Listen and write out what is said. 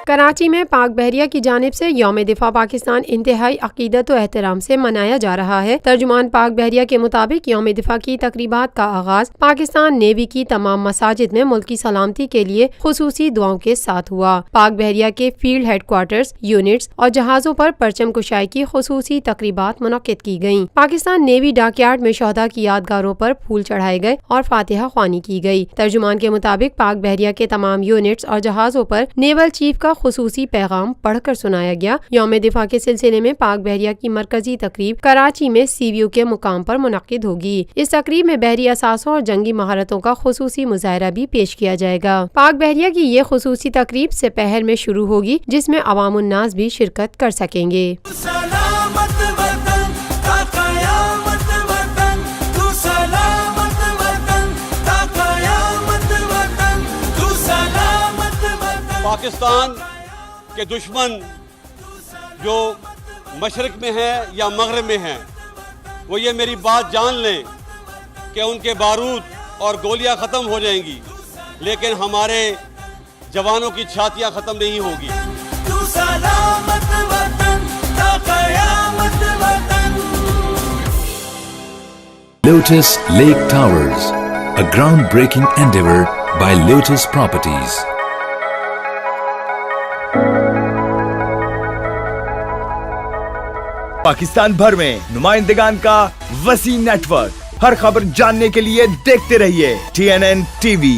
کراچی میں پاک بحریہ کی جانب سے یوم دفاع پاکستان انتہائی عقیدت و احترام سے منایا جا رہا ہے۔ ترجمان پاک بحریہ کے مطابق یوم دفاع کی تقریبات کا آغاز پاکستان نیوی کی تمام مساجد میں ملکی سلامتی کے لیے خصوصی دعاؤں کے ساتھ ہوا۔ پاک بحریہ کے فیلڈ ہیڈ کوارٹرز، یونٹس اور جہازوں پر پرچم کشائی کی خصوصی تقریبات منعقد کی گئیں۔ پاکستان نیوی ڈاک یارڈ میں شہداء کی یادگاروں پر پھول چڑھائے گئے اور فاتحہ خوانی کی گئی۔ ترجمان کے مطابق پاک بحریہ کے تمام یونٹس اور جہازوں پر نیول چیف کا خصوصی پیغام پڑھ کر سنایا گیا۔ یوم دفاع کے سلسلے میں پاک بحریہ کی مرکزی تقریب کراچی میں سی ویو کے مقام پر منعقد ہوگی۔ اس تقریب میں بحری اثاثوں اور جنگی مہارتوں کا خصوصی مظاہرہ بھی پیش کیا جائے گا۔ پاک بحریہ کی یہ خصوصی تقریب سپہر میں شروع ہوگی، جس میں عوام الناس بھی شرکت کر سکیں گے۔ پاکستان کے دشمن جو مشرق میں ہیں یا مغرب میں ہیں، وہ یہ میری بات جان لیں کہ ان کے بارود اور گولیاں ختم ہو جائیں گی، لیکن ہمارے جوانوں کی چھاتیاں ختم نہیں ہوگی۔ Lotus Lake Towers, a groundbreaking endeavor by Lotus Properties. Pakistan بھر میں نمائندگان کا وسیع نیٹ ورک، ہر خبر جاننے کے لیے دیکھتے رہیے TNN TV۔